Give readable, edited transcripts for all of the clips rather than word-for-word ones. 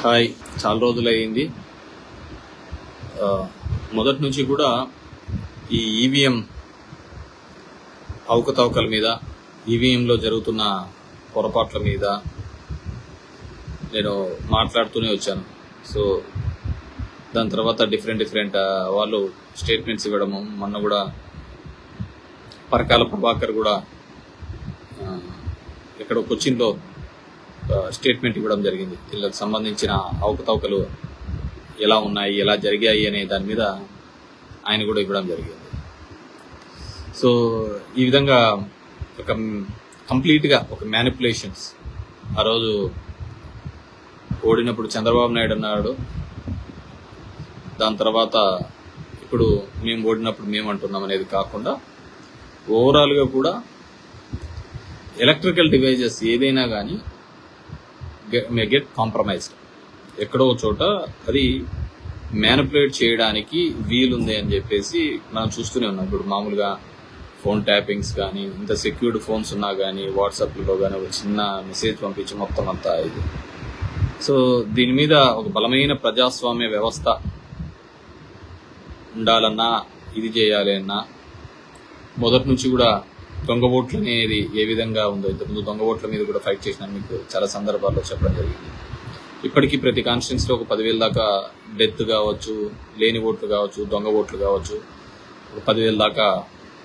Hi, చాలా రోజులయ్యింది. మొదటి నుంచి కూడా ఈ ఈవీఎం అవకతవకల మీద, ఈవీఎంలో జరుగుతున్న పొరపాట్ల మీద నేను మాట్లాడుతూనే వచ్చాను. సో దాని తర్వాత డిఫరెంట్ వాళ్ళు స్టేట్మెంట్స్ ఇవ్వడము, మొన్న కూడా పరకాల ప్రభాకర్ కూడా ఇక్కడ కొచ్చిన్లో స్టేట్మెంట్ ఇవ్వడం జరిగింది. వీళ్ళకి సంబంధించిన అవకతవకలు ఎలా ఉన్నాయి, ఎలా జరిగాయి అనే దాని మీద ఆయన కూడా ఇవ్వడం జరిగింది. సో ఈ విధంగా ఒక కంప్లీట్గా ఒక మ్యానిపులేషన్స్. ఆ రోజు ఓడినప్పుడు చంద్రబాబు నాయుడు అన్నాడు, దాని తర్వాత ఇప్పుడు మేము ఓడినప్పుడు మేము అంటున్నాం అనేది కాకుండా ఓవరాల్గా కూడా ఎలక్ట్రికల్ డివైజెస్ ఏదైనా కానీ మే గెట్ కాంప్రమైజ్డ్. ఎక్కడో చోట అది మ్యానిపులేట్ చేయడానికి వీలుంది అని చెప్పేసి మనం చూస్తూనే ఉన్నాం. ఇప్పుడు మామూలుగా ఫోన్ ట్యాపింగ్స్ కానీ, ఇంత సెక్యూర్డ్ ఫోన్స్ ఉన్నా కానీ, వాట్సాప్లో కానీ ఒక చిన్న మెసేజ్ పంపించి మొత్తం అంతా ఇది. సో దీని మీద ఒక బలమైన ప్రజాస్వామ్య వ్యవస్థ ఉండాలన్నా, ఇది చేయాలి అన్నా, మొదటి నుంచి కూడా దొంగ ఓట్లు అనేది ఏ విధంగా ఉందో, ఇంతకుముందు దొంగ ఓట్ల మీద కూడా ఫైట్ చేసిన మీకు చాలా సందర్భాల్లో చెప్పడం జరిగింది. ఇప్పటికీ ప్రతి కాన్స్టిట్యున్సీలో ఒక 10,000 దాకా డెత్ కావచ్చు, లేని ఓట్లు కావచ్చు, దొంగ ఓట్లు కావచ్చు, ఒక 10,000 దాకా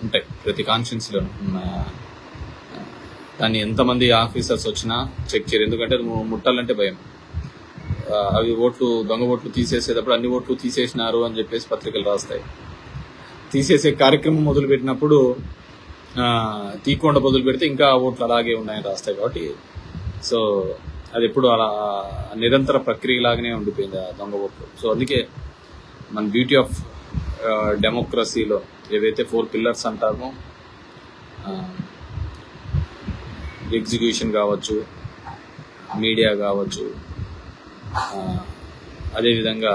ఉంటాయి ప్రతి కాన్స్టిట్యున్సీలో. దాన్ని ఎంతమంది ఆఫీసర్స్ వచ్చినా చెక్ చేయరు, ఎందుకంటే అది ముట్టాలంటే భయం. అవి ఓట్లు, దొంగ ఓట్లు తీసేసేటప్పుడు అన్ని ఓట్లు తీసేసినారు అని చెప్పేసి పత్రికలు రాస్తాయి. తీసేసే కార్యక్రమం మొదలుపెట్టినప్పుడు తీయకుండా మొదలు పెడితే ఇంకా ఓట్లు అలాగే ఉన్నాయని రాస్తాయి. కాబట్టి సో అది ఎప్పుడు అలా నిరంతర ప్రక్రియలాగానే ఉండిపోయింది ఆ దొంగ ఓట్లు. సో అందుకే మన బ్యూటీ ఆఫ్ డెమోక్రసీలో ఏవైతే 4 పిల్లర్స్ అంటామో, ఎగ్జిక్యూషన్ కావచ్చు, మీడియా కావచ్చు, అదేవిధంగా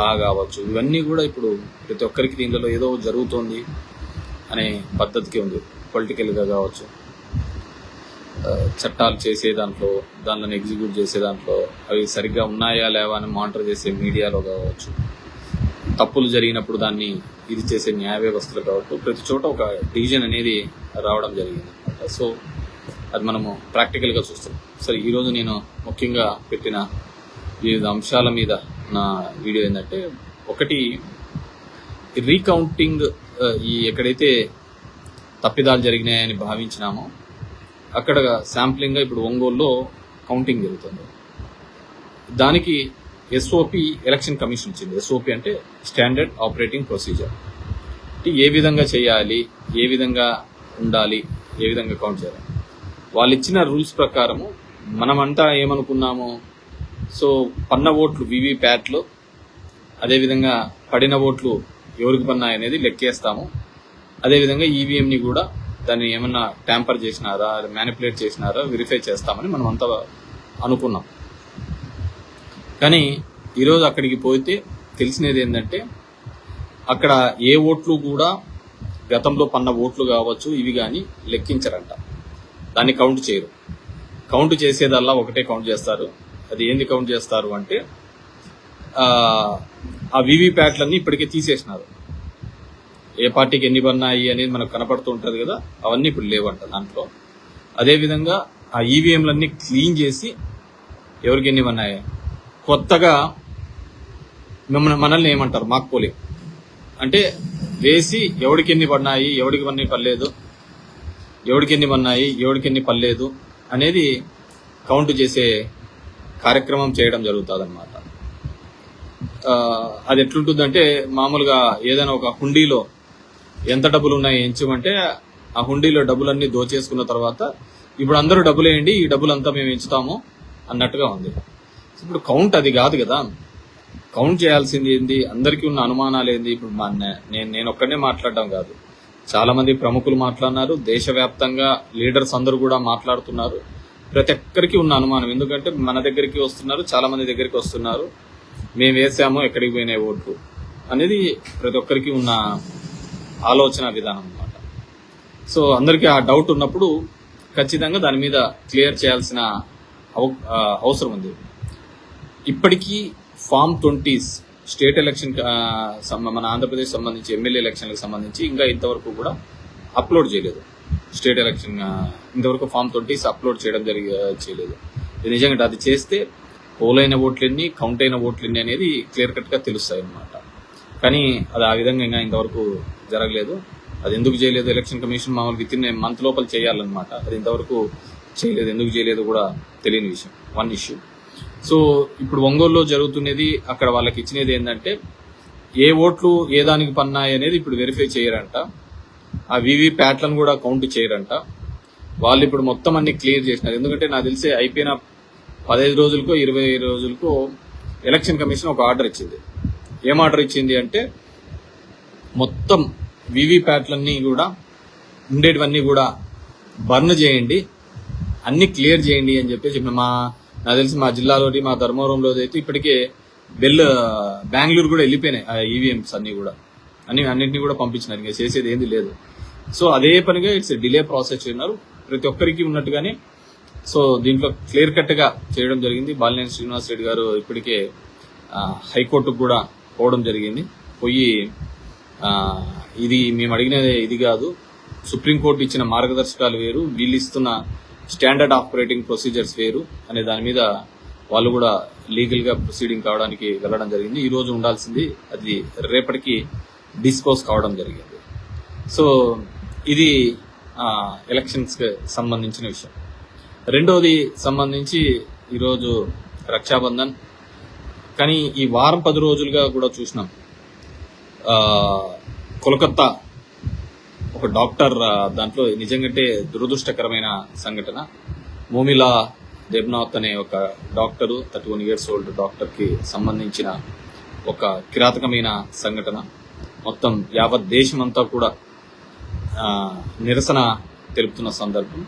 లా కావచ్చు, ఇవన్నీ కూడా ఇప్పుడు ప్రతి ఒక్కరికి దీనిలో ఏదో జరుగుతోంది అనే పద్ధతికి ఉంది. పొలిటికల్గా కావచ్చు, చట్టాలు చేసే దాంట్లో, దానిని ఎగ్జిక్యూట్ చేసే దాంట్లో, అవి సరిగ్గా ఉన్నాయా లేవా అని మానిటర్ చేసే మీడియాలో కావచ్చు, తప్పులు జరిగినప్పుడు దాన్ని ఇది చేసే న్యాయ వ్యవస్థలు కావచ్చు, ప్రతి చోట ఒక డివిజన్ అనేది రావడం జరిగింది అనమాట. సో అది మనము ప్రాక్టికల్గా చూస్తాం. సరే, ఈరోజు నేను ముఖ్యంగా పెట్టిన వివిధ అంశాల మీద నా వీడియో ఏంటంటే, ఒకటి రీకౌంటింగ్. ఈ ఎక్కడైతే తప్పిదాలు జరిగినాయని భావించినామో అక్కడ శాంప్లింగ్గా ఇప్పుడు ఒంగోలులో కౌంటింగ్ జరుగుతుంది. దానికి ఎస్ఓపి ఎలక్షన్ కమిషన్ ఇచ్చింది. ఎస్ఓపి అంటే స్టాండర్డ్ ఆపరేటింగ్ ప్రొసీజర్. ఏ విధంగా చేయాలి, ఏ విధంగా ఉండాలి, ఏ విధంగా కౌంట్ చేయాలి, వాళ్ళు ఇచ్చిన రూల్స్ ప్రకారము మనమంతా ఏమనుకున్నాము, సో పన్న ఓట్లు వివిప్యాట్లో, అదేవిధంగా పడిన ఓట్లు ఎవరికి పన్నాయి అనేది లెక్కేస్తాము. అదేవిధంగా ఈవీఎంని కూడా దాన్ని ఏమన్నా ట్యాంపర్ చేసినారా, మ్యానిపులేట్ చేసినారా వెరిఫై చేస్తామని మనం అంతా అనుకున్నాం. కానీ ఈరోజు అక్కడికి పోతే తెలిసినది ఏంటంటే, అక్కడ ఏ ఓట్లు కూడా గతంలో పన్న ఓట్లు కావచ్చు ఇవి కానీ లెక్కించరంట. దాన్ని కౌంట్ చేయరు. కౌంట్ చేసేదల్లా ఒకటే కౌంట్ చేస్తారు. అది ఏంది కౌంట్ చేస్తారు అంటే, ఆ వివిప్యాట్లన్నీ ఇప్పటికే తీసేసినారు. ఏ పార్టీకి ఎన్ని పన్నాయి అనేది మనకు కనపడుతూ ఉంటుంది కదా, అవన్నీ ఇప్పుడు లేవంట దాంట్లో. అదేవిధంగా ఆ ఈవీఎంలన్నీ క్లీన్ చేసి ఎవరికి ఎన్ని పన్నాయి, కొత్తగా మనల్ని ఏమంటారు, మాక్ పోలింగ్ అంటే వేసి ఎవరికి ఎన్ని పడినాయి, ఎవరికి ఎన్ని పడలేదు, ఎవరికి ఎన్ని పన్నాయి, ఎవరికి ఎన్ని పడలేదు అనేది కౌంట్ చేసే కార్యక్రమం చేయడం జరుగుతుంది అన్నమాట. అది ఎట్లుంటుందంటే, మామూలుగా ఏదైనా ఒక హుండీలో ఎంత డబ్బులు ఉన్నాయి ఎంచమంటే, ఆ హుండీలో డబ్బులన్నీ దోచేసుకున్న తర్వాత ఇప్పుడు అందరూ డబ్బులు వేయండి, ఈ డబ్బులంతా మేము ఎంచుతాము అన్నట్టుగా ఉంది. ఇప్పుడు కౌంట్ అది కాదు కదా. కౌంట్ చేయాల్సింది ఏంది, అందరికీ ఉన్న అనుమానాలు ఏంది. ఇప్పుడు నేను ఒక్కడే మాట్లాడడం కాదు, చాలా మంది ప్రముఖులు మాట్లాడినారు, దేశవ్యాప్తంగా లీడర్స్ అందరూ కూడా మాట్లాడుతున్నారు. ప్రతి ఒక్కరికి ఉన్న అనుమానం, ఎందుకంటే మన దగ్గరికి వస్తున్నారు, చాలా మంది దగ్గరికి వస్తున్నారు, మేము వేసామో ఎక్కడికి పోయినాయి ఓట్లు అనేది ప్రతి ఒక్కరికి ఉన్న ఆలోచన విధానం అన్నమాట. సో అందరికీ ఆ డౌట్ ఉన్నప్పుడు ఖచ్చితంగా దాని మీద క్లియర్ చేయాల్సిన అవసరం ఉంది. ఇప్పటికీ ఫామ్ 20s స్టేట్ ఎలక్షన్ మన ఆంధ్రప్రదేశ్ సంబంధించి ఎమ్మెల్యే ఎలక్షన్లకు సంబంధించి ఇంకా ఇంతవరకు కూడా అప్లోడ్ చేయలేదు. స్టేట్ ఎలక్షన్ ఇంతవరకు ఫామ్ 20s అప్లోడ్ చేయలేదు. ఇది నిజంగా అది చేస్తే పోలైన ఓట్లన్నీ కౌంట్ అయిన ఓట్లన్నీ అనేది క్లియర్ కట్ గా తెలుస్తాయి అన్నమాట. కానీ అది ఆ విధంగా ఇంకా ఇంతవరకు జరగలేదు. అది ఎందుకు చేయలేదు ఎలక్షన్ కమిషన్ మామూలుగా వితిన్ మంత్ లోపల చేయాలన్నమాట. అది ఇంతవరకు చేయలేదు. ఎందుకు చేయలేదు కూడా తెలియని విషయం. One issue. సో ఇప్పుడు ఒంగోలులో జరుగుతున్నది, అక్కడ వాళ్ళకి ఇచ్చినది ఏంటంటే ఏ ఓట్లు ఏ దానికి పన్నాయి అనేది ఇప్పుడు వెరిఫై చేయరంట. ఆ వివి ప్యాట్లను కూడా కౌంట్ చేయరంట. వాళ్ళు ఇప్పుడు మొత్తం అన్ని క్లియర్ చేసినారు. ఎందుకంటే నాకు తెలిసి అయిపోయిన 15 రోజులకో 20 రోజులకో ఎలక్షన్ కమిషన్ ఒక ఆర్డర్ ఇచ్చింది. ఏం ఆర్డర్ ఇచ్చింది అంటే మొత్తం వివి ప్యాట్లన్నీ కూడా ఉండేటివన్నీ కూడా బర్న్ చేయండి, అన్ని క్లియర్ చేయండి అని చెప్పేసి నాకు తెలిసి మా జిల్లాలోని మా ధర్మవరంలో అయితే ఇప్పటికే బెంగళూరు కూడా వెళ్ళిపోయినాయి ఆ ఈవీఎంస్ అన్ని కూడా అన్నింటినీ కూడా పంపించినారు. ఇంకా చేసేది ఏంది లేదు. సో అదే పనిగా ఇట్స్ డిలే ప్రాసెస్ ఉన్నారు ప్రతి ఒక్కరికి ఉన్నట్టుగానే. సో దీంట్లో క్లియర్ కట్ గా చేయడం జరిగింది. బాలినేని శ్రీనివాస్ రెడ్డి గారు ఇప్పటికే హైకోర్టుకు కూడా పోవడం జరిగింది. పోయి ఇది మేము అడిగినది ఇది కాదు, సుప్రీంకోర్టు ఇచ్చిన మార్గదర్శకాలు వేరు, వీళ్ళు ఇస్తున్న స్టాండర్డ్ ఆపరేటింగ్ ప్రొసీజర్స్ వేరు అనే దాని మీద వాళ్ళు కూడా లీగల్ గా ప్రొసీడింగ్ కావడానికి వెళ్ళడం జరిగింది. ఈ రోజు ఉండాల్సింది అది రేపటికి డిస్పోజ్ కావడం జరిగింది. సో ఇది ఎలక్షన్స్ కి సంబంధించిన విషయం. రెండోది సంబంధించి ఈరోజు రక్షాబంధన్. కానీ ఈ వారం 10 రోజులుగా కూడా చూసినాం కోల్కతా ఒక డాక్టర్ దాంట్లో నిజంగానే దురదృష్టకరమైన సంఘటన. మోమిలా దేబ్నాథ్ అనే ఒక డాక్టరు 31 years old డాక్టర్ కి సంబంధించిన ఒక కిరాతకమైన సంఘటన. మొత్తం యావత్ దేశమంతా కూడా నిరసన తెలుపుతున్న సందర్భం.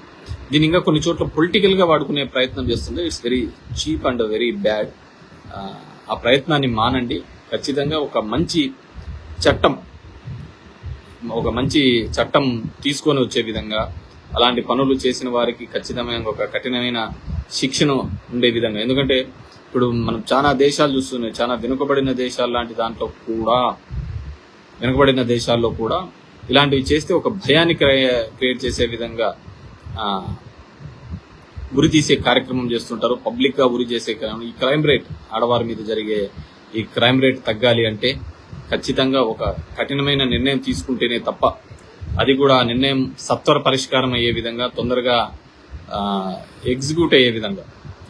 దీని ఇంకా కొన్ని చోట్ల పొలిటికల్ గా వాడుకునే ప్రయత్నం చేస్తుంది. It's very cheap and very bad. ఆ ప్రయత్నాన్ని మానండి. ఖచ్చితంగా ఒక మంచి చట్టం తీసుకొని వచ్చే విధంగా, అలాంటి పనులు చేసిన వారికి ఖచ్చితమైన ఒక కఠినమైన శిక్షను ఉండే విధంగా. ఎందుకంటే ఇప్పుడు మనం చాలా దేశాలు చూస్తున్నాయి, చాలా వెనుకబడిన దేశాలు లాంటి దాంట్లో కూడా వెనుకబడిన దేశాల్లో కూడా ఇలాంటివి చేస్తే ఒక భయాన్ని క్రియేట్ చేసే విధంగా ఉరి తీసే కార్యక్రమం చేస్తుంటారు. పబ్లిక్ గా ఉరి చేసే ఈ క్రైమ్ రేట్, ఆడవారి మీద జరిగే ఈ క్రైమ్ రేట్ తగ్గాలి అంటే ఖచ్చితంగా ఒక కఠినమైన నిర్ణయం తీసుకుంటేనే తప్ప, అది కూడా ఆ నిర్ణయం సత్వర పరిష్కారం అయ్యే విధంగా, తొందరగా ఎగ్జిక్యూట్ అయ్యే విధంగా.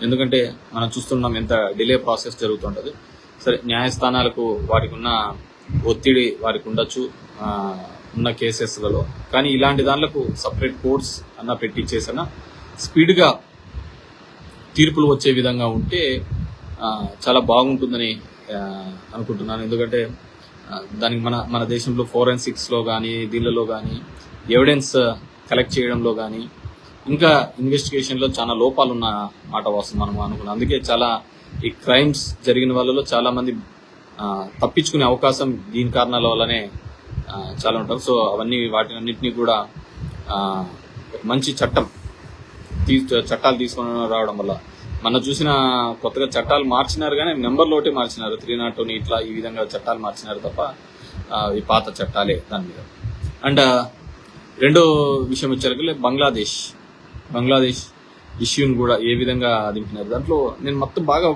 ఎందుకంటే మనం చూస్తున్నాం ఎంత డిలే ప్రాసెస్ జరుగుతుంటది. సరే, న్యాయస్థానాలకు వారికి ఉన్న ఒత్తిడి వారికి ఉండొచ్చు ఉన్న కేసెస్లలో, కానీ ఇలాంటి దానిలకు సపరేట్ కోర్ట్స్ అన్న పెట్టించేసన్నా స్పీడ్గా తీర్పులు వచ్చే విధంగా ఉంటే చాలా బాగుంటుందని అనుకుంటున్నాను. ఎందుకంటే దానికి మన దేశంలో ఫోరెన్సిక్స్ లో కానీ దీనిలో కానీ ఎవిడెన్స్ కలెక్ట్ చేయడంలో కానీ ఇంకా ఇన్వెస్టిగేషన్ లో చాలా లోపాలు ఉన్న మాట వాస్తవం మనం అనుకున్నాం. అందుకే చాలా ఈ క్రైమ్స్ జరిగిన వాళ్ళలో చాలా మంది తప్పించుకునే అవకాశం దీని కారణాల వల్లనే చాలా ఉంటారు. సో వాటినన్నింటినీ కూడా ఒక మంచి చట్టాలు తీసుకొని రావడం వల్ల మన చూసిన కొత్తగా చట్టాలు మార్చినారు, కానీ నెంబర్లు ఒకటి మార్చినారు. 302 ఇట్లా ఈ విధంగా చట్టాలు మార్చినారు తప్ప ఈ పాత చట్టాలే దాని మీద. అండ్ రెండో విషయం వచ్చేసరికి బంగ్లాదేశ్ ఇష్యూని కూడా ఏ విధంగా దింపినారు. దాంట్లో నేను మొత్తం బాగా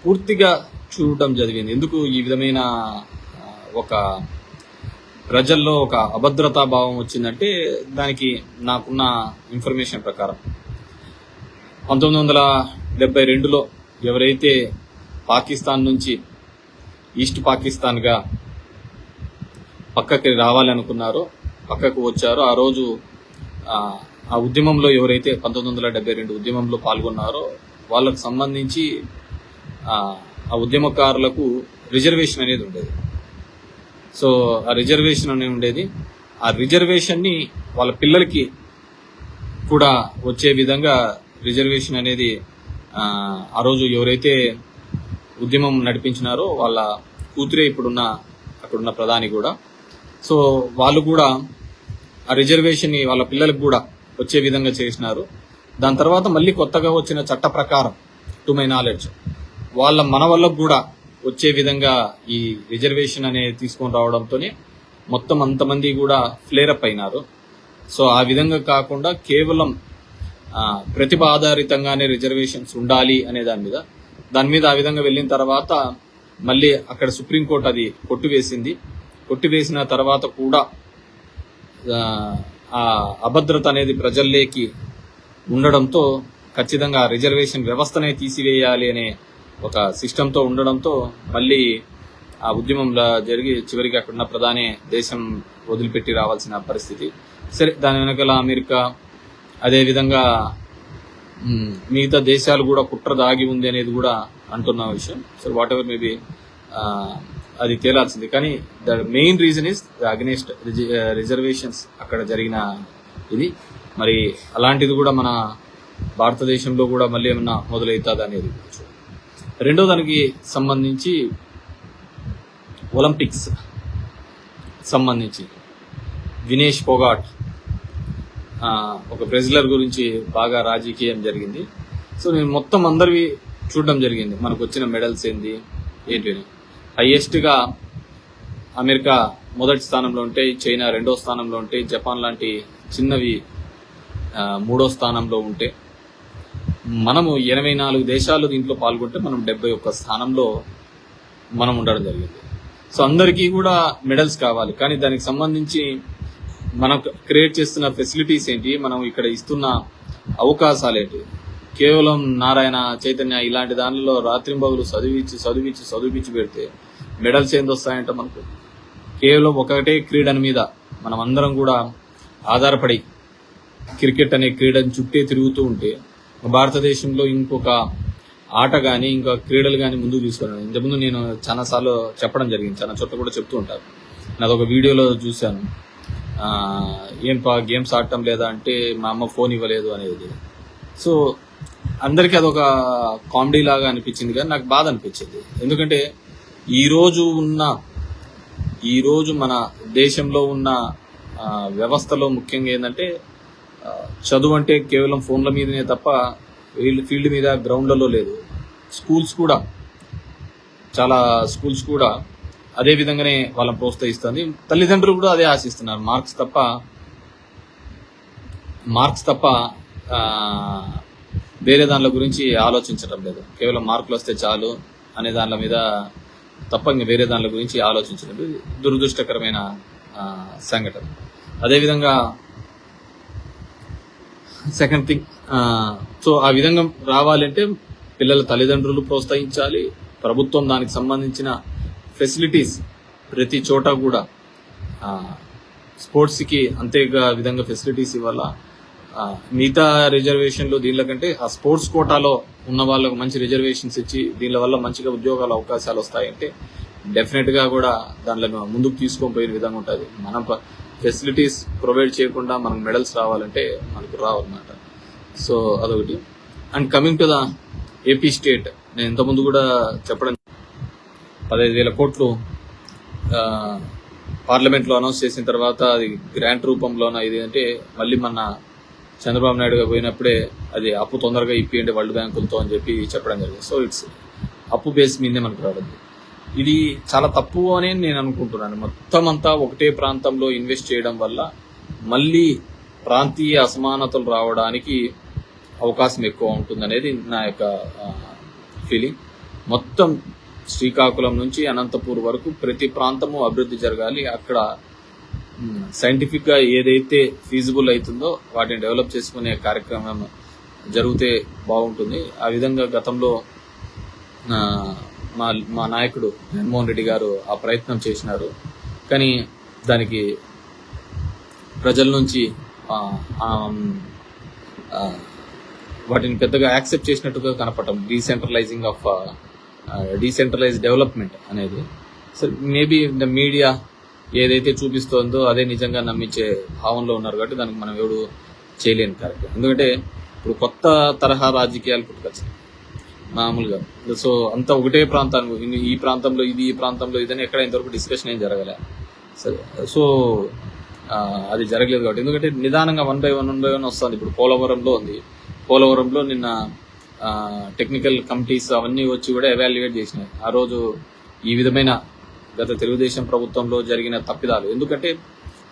పూర్తిగా చూడటం జరిగింది. ఎందుకు ఈ విధమైన ఒక ప్రజల్లో ఒక అభద్రతా భావం వచ్చిందంటే దానికి నాకున్న ఇన్ఫర్మేషన్ ప్రకారం 1972లో ఎవరైతే పాకిస్తాన్ నుంచి ఈస్ట్ పాకిస్తాన్ గా పక్కకి రావాలనుకున్నారో, పక్కకు వచ్చారో, ఆ రోజు ఆ ఉద్యమంలో ఎవరైతే 1972 ఉద్యమంలో పాల్గొన్నారో వాళ్ళకు సంబంధించి ఆ ఉద్యమకారులకు రిజర్వేషన్ అనేది ఉండేది. సో ఆ రిజర్వేషన్ అనేది ఉండేది. ఆ రిజర్వేషన్ ని వాళ్ళ పిల్లలకి కూడా వచ్చే విధంగా రిజర్వేషన్ అనేది ఆ రోజు ఎవరైతే ఉద్యమం నడిపించినారో వాళ్ళ కూతురే అక్కడున్న ప్రధాని కూడా. సో వాళ్ళు కూడా ఆ రిజర్వేషన్ ని వాళ్ళ పిల్లలకు కూడా వచ్చే విధంగా చేసినారు. దాని తర్వాత మళ్ళీ కొత్తగా వచ్చిన చట్ట ప్రకారం, టు మై నాలెడ్జ్, మన వల్ల కూడా వచ్చే విధంగా ఈ రిజర్వేషన్ అనేది తీసుకొని రావడంతోనే మొత్తం అంతమంది కూడా ఫ్లేరప్ అయినారు. సో ఆ విధంగా కాకుండా కేవలం ప్రతిభ ఆధారితంగానే రిజర్వేషన్స్ ఉండాలి అనే దాని మీద ఆ విధంగా వెళ్ళిన తర్వాత మళ్ళీ అక్కడ సుప్రీంకోర్టు అది కొట్టివేసిన తర్వాత కూడా ఆ అభద్రత అనేది ప్రజల్లోకి ఉండడంతో ఖచ్చితంగా రిజర్వేషన్ వ్యవస్థనే తీసివేయాలి అనే ఒక సిస్టంతో ఉండడంతో మళ్ళీ ఆ ఉద్యమంలో జరిగి చివరికి అక్కడున్న ప్రధాని దేశం వదిలిపెట్టి రావాల్సిన పరిస్థితి. సరే, దాని వెనకాల అమెరికా అదేవిధంగా మిగతా దేశాలు కూడా కుట్ర దాగి ఉంది అనేది కూడా అంటున్న విషయం. సో వాట్ ఎవర్ మేబీ అది తేలాల్సింది. కానీ the main reason is against reservations అక్కడ జరిగిన ఇది. మరి అలాంటిది కూడా మన భారతదేశంలో కూడా మళ్ళీ ఏమన్నా మొదలవుతుంది అనేది. రెండో దానికి సంబంధించి ఒలింపిక్స్ సంబంధించి వినేష్ ఫోగాట్ ఒక రెజ్లర్ గురించి బాగా రాజకీయం జరిగింది. సో నేను మొత్తం అందరివి చూడడం జరిగింది, మనకు వచ్చిన మెడల్స్ ఏంది ఏంటి. హైయెస్ట్గా అమెరికా మొదటి స్థానంలో ఉంటే, చైనా రెండో స్థానంలో ఉంటే, జపాన్ లాంటి చిన్నవి మూడో స్థానంలో ఉంటే, మనము 84 దేశాలు దీంట్లో పాల్గొంటే మనం 71 స్థానంలో మనం ఉండడం జరిగింది. సో అందరికీ కూడా మెడల్స్ కావాలి, కానీ దానికి సంబంధించి మనం క్రియేట్ చేస్తున్న ఫెసిలిటీస్ ఏంటి, మనం ఇక్కడ ఇస్తున్న అవకాశాలు ఏంటి. కేవలం నారాయణ చైతన్య ఇలాంటి దానిలో రాత్రింబగులు చదివించి పెడితే మెడల్స్ ఏంది వస్తాయంట. మనకు కేవలం ఒకటే క్రీడని మీద మనం అందరం కూడా ఆధారపడి క్రికెట్ అనే క్రీడని చుట్టే తిరుగుతూ ఉంటే భారతదేశంలో ఇంకొక ఆట కానీ ఇంకా క్రీడలు కానీ ముందుకు తీసుకున్నాను. ఇంతకుముందు నేను చాలాసార్లు చెప్పడం జరిగింది, చాలా చోట్ల కూడా చెప్తూ ఉంటాను. నాదొక వీడియోలో చూశాను, గేమ్స్ ఆడటం లేదా అంటే మా అమ్మ ఫోన్ ఇవ్వలేదు అనేది. సో అందరికీ అదొక కామెడీ లాగా అనిపించింది, కానీ నాకు బాధ అనిపించింది. ఎందుకంటే ఈరోజు మన దేశంలో ఉన్న వ్యవస్థలో ముఖ్యంగా ఏంటంటే చదువు అంటే కేవలం ఫోన్ల మీదనే తప్ప ఫీల్డ్ మీద గ్రౌండ్లలో లేదు. చాలా స్కూల్స్ కూడా అదే విధంగానే వాళ్ళని ప్రోత్సహిస్తుంది. తల్లిదండ్రులు కూడా అదే ఆశిస్తున్నారు, మార్క్స్ తప్ప వేరే దానిల గురించి ఆలోచించడం లేదు. కేవలం మార్కులు వస్తే చాలు అనే దానిల మీద తప్ప ఇంకా వేరే దానిల గురించి ఆలోచించడం లేదు. దురదృష్టకరమైన సంఘటన. అదేవిధంగా సెకండ్ థింగ్, సో ఆ విధంగా రావాలంటే పిల్లల తల్లిదండ్రులు ప్రోత్సహించాలి, ప్రభుత్వం దానికి సంబంధించిన ఫెసిలిటీస్ ప్రతి చోట కూడా స్పోర్ట్స్కి అంతే విధంగా ఫెసిలిటీస్ ఇవ్వాలా. మిగతా రిజర్వేషన్లు దీనిలో కంటే ఆ స్పోర్ట్స్ కోటాలో ఉన్న వాళ్ళకు మంచి రిజర్వేషన్స్ ఇచ్చి దీనిల వల్ల మంచిగా ఉద్యోగాల అవకాశాలు వస్తాయంటే డెఫినెట్గా కూడా దానిలో ముందుకు తీసుకొని పోయే విధంగా ఉంటుంది. మనం ఫెసిలిటీస్ ప్రొవైడ్ చేయకుండా మనకు మెడల్స్ రావాలంటే మనకు రావన్నమాట. సో అదొకటి. And coming to the AP state, నేను ఇంతకుముందు కూడా చెప్పడం 15,000 కోట్లు పార్లమెంట్లో అనౌన్స్ చేసిన తర్వాత అది గ్రాంట్ రూపంలోన ఇది అంటే మళ్ళీ మన చంద్రబాబు నాయుడు గారు పోయినప్పుడే అది అప్పు తొందరగా ఇప్పియండి వరల్డ్ బ్యాంకులతో అని చెప్పి చెప్పడం జరిగింది. సో ఇట్స్ అప్పు బేస్ మీదే మనకు రావడం. ఇది చాలా తప్పు అని నేను అనుకుంటున్నాను. మొత్తం అంతా ఒకటే ప్రాంతంలో ఇన్వెస్ట్ చేయడం వల్ల మళ్ళీ ప్రాంతీయ అసమానతలు రావడానికి అవకాశం ఎక్కువ ఉంటుందనేది నా యొక్క ఫీలింగ్. మొత్తం శ్రీకాకుళం నుంచి అనంతపూర్ వరకు ప్రతి ప్రాంతము అభివృద్ధి జరగాలి. అక్కడ సైంటిఫిక్గా ఏదైతే ఫీజిబుల్ అవుతుందో వాటిని డెవలప్ చేసుకునే కార్యక్రమం జరిగితే బాగుంటుంది. ఆ విధంగా గతంలో మా నాయకుడు జగన్మోహన్ రెడ్డి గారు ఆ ప్రయత్నం చేసినారు, కానీ దానికి ప్రజల నుంచి వాటిని పెద్దగా యాక్సెప్ట్ చేసినట్టుగా కనపడటం. డీసెంట్రలైజ్ డెవలప్మెంట్ అనేది. సో మేబీ ద మీడియా ఏదైతే చూపిస్తోందో అదే నిజంగా నమ్మించే భావంలో ఉన్నారు కాబట్టి దానికి మనం ఎవడు చేయలేని కార్యక్రమం. ఎందుకంటే ఇప్పుడు కొత్త తరహా రాజకీయాలు పుట్టుకొచ్చాయి మామూలుగా. సో అంతా ఒకటే ప్రాంతానికి ఈ ప్రాంతంలో ఇది ఈ ప్రాంతంలో ఇదని ఎక్కడ ఇంతవరకు డిస్కషన్ ఏం జరగలే. సరే, సో అది జరగలేదు కాబట్టి ఎందుకంటే నిదానంగా 1 by 1 వస్తుంది. ఇప్పుడు పోలవరంలో ఉంది. పోలవరంలో నిన్న టెక్నికల్ కమిటీస్ అవన్నీ వచ్చి కూడా ఎవాల్యుయేట్ చేసినాయి ఆ రోజు ఈ విధమైన గత తెలుగుదేశం ప్రభుత్వంలో జరిగిన తప్పిదాలు. ఎందుకంటే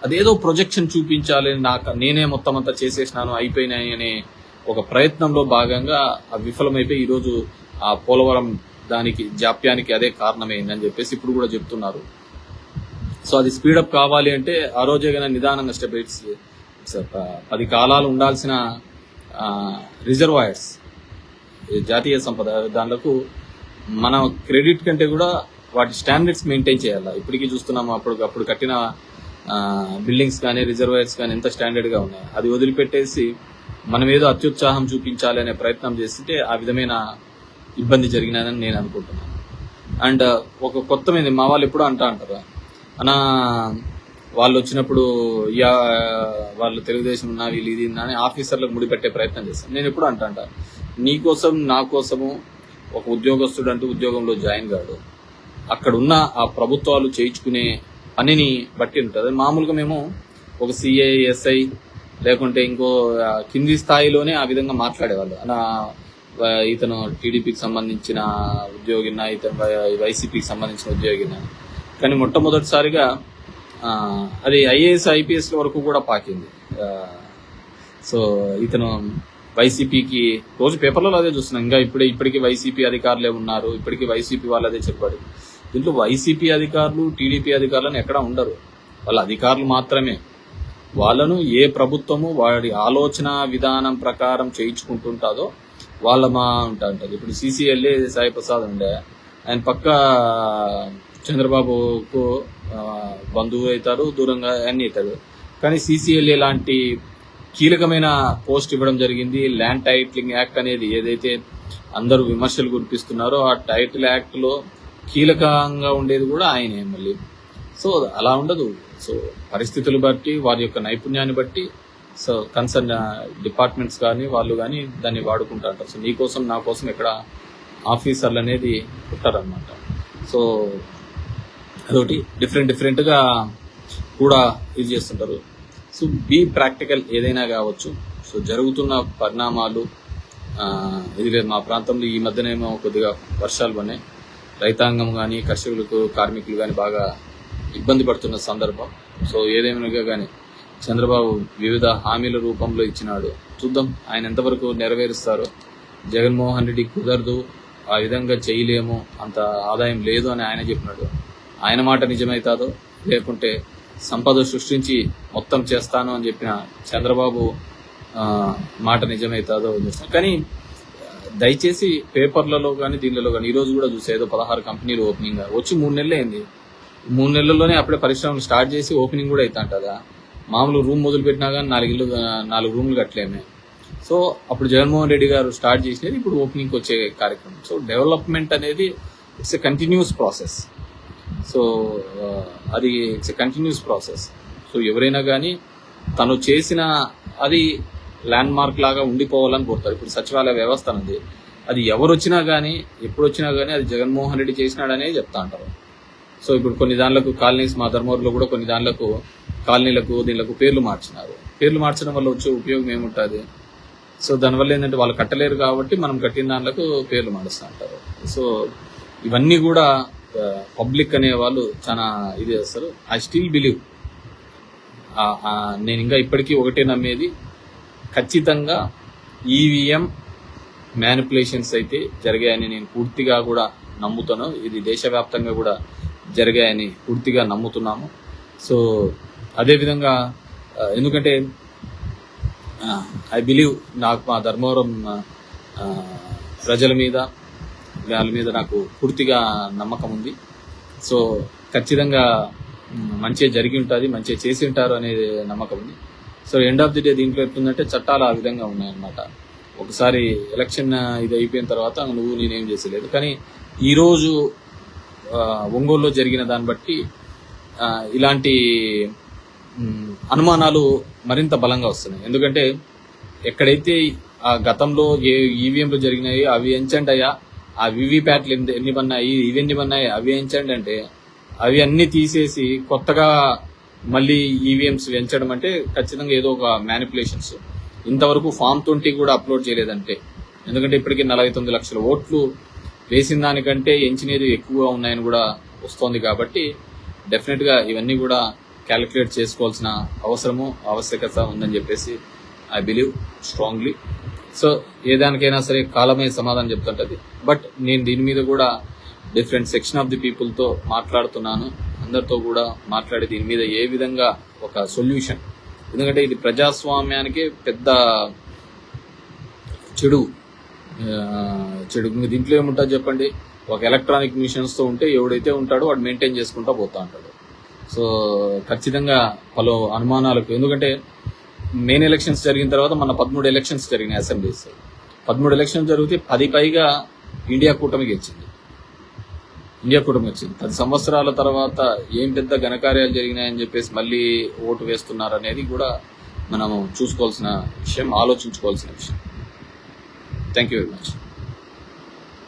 అదేదో ప్రొజెక్షన్ చూపించాలి, నేనే మొత్తం అంతా చేసేసినాను అయిపోయినాయి అనే ఒక ప్రయత్నంలో భాగంగా విఫలమైపోయి ఈరోజు ఆ పోలవరం దానికి జాప్యానికి అదే కారణమైందని చెప్పేసి ఇప్పుడు కూడా చెప్తున్నారు. సో అది స్పీడప్ కావాలి అంటే ఆ రోజే కానీ నిదానంగా స్టెప్ 10 కాలాలు ఉండాల్సిన రిజర్వాయర్స్ జాతీయ సంపద దానిలకు మన క్రెడిట్ కంటే కూడా వాటి స్టాండర్డ్స్ మెయింటైన్ చేయాలి. ఇప్పటికీ చూస్తున్నాము అప్పుడు కట్టిన బిల్డింగ్స్ కానీ రిజర్వాయర్స్ కానీ ఎంత స్టాండర్డ్ గా ఉన్నాయి. అది వదిలిపెట్టేసి మనం ఏదో అత్యుత్సాహం చూపించాలి అనే ప్రయత్నం చేస్తుంటే ఆ విధమైన ఇబ్బంది జరిగినదని నేను అనుకుంటున్నాను. అండ్ ఒక కొత్తమైంది మా వాళ్ళు ఎప్పుడూ అంటారు అన్న వాళ్ళు వచ్చినప్పుడు వాళ్ళు తెలుగుదేశం ఉన్నా వీళ్ళు ఇది అని ఆఫీసర్లకు ముడిపెట్టే ప్రయత్నం చేస్తాను. నేను ఎప్పుడు అంటా నీకోసం నా కోసము ఒక ఉద్యోగస్తుడు అంటూ ఉద్యోగంలో జాయిన్ కాడు, అక్కడ ఉన్న ఆ ప్రభుత్వాలు చేయించుకునే పనిని బట్టి ఉంటుంది. మామూలుగా మేము ఒక సిఐ ఎస్ఐ లేకుంటే ఇంకో కింది స్థాయిలోనే ఆ విధంగా మాట్లాడేవాళ్ళు. ఇతను టీడీపీకి సంబంధించిన ఉద్యోగినా, ఇతను వైసీపీకి సంబంధించిన ఉద్యోగినా. కానీ మొట్టమొదటిసారిగా అది ఐఏఎస్ ఐపీఎస్ వరకు కూడా పాకింది. సో ఇతను వైసీపీకి రోజు పేపర్లలో అదే చూస్తున్నాం. ఇంకా ఇప్పటికీ వైసీపీ అధికారులే ఉన్నారు, ఇప్పటికీ వైసీపీ వాళ్ళు అదే చెప్పాడు. దీంట్లో వైసీపీ అధికారులు టీడీపీ అధికారులను ఎక్కడా ఉండరు, వాళ్ళ అధికారులు మాత్రమే. వాళ్ళను ఏ ప్రభుత్వము వాడి ఆలోచన విధానం ప్రకారం చేయించుకుంటుంటాదో వాళ్ళ ఉంటుంది. ఇప్పుడు సిసిఎల్ఏ సాయి ప్రసాద్ ఉండే, ఆయన పక్క చంద్రబాబుకు బంధువు అవుతారు, దూరంగా అన్ని అవుతారు. కానీ సిసిఎల్ఏ లాంటి కీలకమైన పోస్ట్ ఇవ్వడం జరిగింది. ల్యాండ్ టైటిలింగ్ యాక్ట్ అనేది ఏదైతే అందరూ విమర్శలు గురిపిస్తున్నారో ఆ టైటిల్ యాక్ట్ లో కీలకంగా ఉండేది కూడా ఆయనే మళ్ళీ. సో అలా ఉండదు. సో పరిస్థితులు బట్టి వారి యొక్క నైపుణ్యాన్ని బట్టి సో కన్సర్న్ డిపార్ట్మెంట్స్ కానీ వాళ్ళు కానీ దాన్ని వాడుకుంటారు. సో నీకోసం నా కోసం ఇక్కడ ఆఫీసర్లు అనేది పుట్టారనమాట. సో అదొకటి డిఫరెంట్ గా కూడా ఇది చేస్తుంటారు. సో బీ ప్రాక్టికల్ ఏదైనా కావచ్చు. సో జరుగుతున్న పరిణామాలు ఇది లేదు. మా ప్రాంతంలో ఈ మధ్యనేమో కొద్దిగా వర్షాలు పడినాయి, రైతాంగం కానీ కర్షకులకు కార్మికులు కానీ బాగా ఇబ్బంది పడుతున్న సందర్భం. సో ఏదేమైనా కానీ చంద్రబాబు వివిధ హామీల రూపంలో ఇచ్చినాడు, చూద్దాం ఆయన ఎంతవరకు నెరవేరుస్తారో. జగన్మోహన్ రెడ్డి కుదరదు, ఆ విధంగా చేయలేము, అంత ఆదాయం లేదు అని ఆయన చెప్పినాడు. ఆయన మాట నిజమవుతాదో లేకుంటే సంపద సృష్టించి మొత్తం చేస్తాను అని చెప్పిన చంద్రబాబు మాట నిజమవుతాదో చూస్తాం. కానీ దయచేసి పేపర్లలో కానీ దీనిలో కానీ ఈరోజు కూడా చూసే ఏదో 16 కంపెనీలు ఓపెనింగ్ వచ్చి 3 నెలలు అయింది. 3 నెలల్లోనే అప్పుడే పరిశ్రమలు స్టార్ట్ చేసి ఓపెనింగ్ కూడా అవుతా ఉంటుందా? మామూలు రూమ్ మొదలు పెట్టినా కానీ 4 రూమ్లు కట్టలేమే. సో అప్పుడు జగన్మోహన్ రెడ్డి గారు స్టార్ట్ చేసినది ఇప్పుడు ఓపెనింగ్కి వచ్చే కార్యక్రమం. సో డెవలప్మెంట్ అనేది it's a continuous process. So అది it's a continuous process. So ఎవరైనా కానీ తను చేసిన అది ల్యాండ్ మార్క్ లాగా ఉండిపోవాలని కోరుతారు. ఇప్పుడు సచివాలయ వ్యవస్థ అనేది అది ఎవరు వచ్చినా కానీ ఎప్పుడు వచ్చినా కానీ అది జగన్మోహన్ రెడ్డి చేసినాడనే చెప్తా అంటారు. సో ఇప్పుడు కొన్ని దానిలకు కాలనీస్, మా ధర్మవరంలో కూడా కొన్ని దానిలకు కాలనీలకు దీనిలకు పేర్లు మార్చినారు. పేర్లు మార్చడం వల్ల వచ్చే ఉపయోగం ఏముంటుంది? సో దానివల్ల ఏంటంటే వాళ్ళు కట్టలేరు కాబట్టి మనం కట్టిన దానిలకు పేర్లు మారుస్తూ అంటారు. సో ఇవన్నీ కూడా పబ్లిక్ అనే వాళ్ళు చాలా ఇది చేస్తారు. ఐ స్టిల్ బిలీవ్, నేను ఇంకా ఇప్పటికీ ఒకటే నమ్మేది, ఖచ్చితంగా ఈవీఎం మ్యానిపులేషన్స్ అయితే జరిగాయని నేను పూర్తిగా కూడా నమ్ముతాను. ఇది దేశవ్యాప్తంగా కూడా జరిగాయని పూర్తిగా నమ్ముతున్నాము. సో అదేవిధంగా ఎందుకంటే ఐ బిలీవ్, నాకు మా ధర్మవరం ప్రజల మీద వాళ్ళ మీద నాకు పూర్తిగా నమ్మకం ఉంది. సో ఖచ్చితంగా మంచిగా జరిగి ఉంటుంది, మంచిగా చేసి ఉంటారు అనేది నమ్మకం ఉంది. So end of the day దీంట్లో ఎట్లుందంటే చట్టాలు ఆ విధంగా ఉన్నాయన్నమాట. ఒకసారి ఎలక్షన్ ఇది అయిపోయిన తర్వాత నువ్వు నేనేం చేసలేదు. కానీ ఈరోజు ఒంగోలులో జరిగిన దాన్ని బట్టి ఇలాంటి అనుమానాలు మరింత బలంగా వస్తున్నాయి. ఎందుకంటే ఎక్కడైతే ఆ గతంలో ఏ ఈవీఎంలు జరిగినాయి అవి ఎంచండి అయ్యా, ఆ వివిప్యాట్లు ఎన్ని పన్నాయి ఇవన్నీ పన్నాయి అవి ఎంచండి అంటే అవి అన్ని తీసేసి కొత్తగా మళ్ళీ ఈవీఎంస్ ఎంచడం అంటే ఖచ్చితంగా ఏదో ఒక మ్యానిపులేషన్స్. ఇంతవరకు ఫామ్ 20 కూడా అప్లోడ్ చేయలేదంటే ఎందుకంటే ఇప్పటికీ 49 లక్షల ఓట్లు వేసిన దానికంటే ఎంచినది ఎక్కువగా ఉన్నాయని కూడా వస్తోంది. కాబట్టి డెఫినెట్గా ఇవన్నీ కూడా క్యాలిక్యులేట్ చేసుకోవాల్సిన ఆవశ్యకత ఉందని చెప్పేసి ఐ బిలీవ్ స్ట్రాంగ్లీ. సో ఏదానికైనా సరే కాలమే సమాధానం చెప్తుంటది. బట్ నేను దీని మీద కూడా డిఫరెంట్ సెక్షన్ ఆఫ్ ది పీపుల్తో మాట్లాడుతున్నాను. అందరితో కూడా మాట్లాడి దీని మీద ఏ విధంగా ఒక సొల్యూషన్, ఎందుకంటే ఇది ప్రజాస్వామ్యానికి పెద్ద చెడు. దీంట్లో ఏముంటుంది చెప్పండి, ఒక ఎలక్ట్రానిక్ మిషన్స్తో ఉంటే ఎవడైతే ఉంటాడో వాడు మెయింటైన్ చేసుకుంటా పోతా ఉంటాడు. సో ఖచ్చితంగా పలు అనుమానాలకు, ఎందుకంటే మెయిన్ ఎలక్షన్స్ జరిగిన తర్వాత మన 13 ఎలక్షన్స్ జరిగినాయి అసెంబ్లీస్. 13 ఎలక్షన్స్ జరిగితే 10 పైగా ఇండియా కూటమికి వచ్చింది. 10 సంవత్సరాల తర్వాత ఏం పెద్ద ఘనకార్యాలు జరిగినాయని చెప్పేసి మళ్ళీ ఓటు వేస్తున్నారు అనేది కూడా మనం చూసుకోవాల్సిన విషయం, ఆలోచించుకోవాల్సిన విషయం. Thank you very much.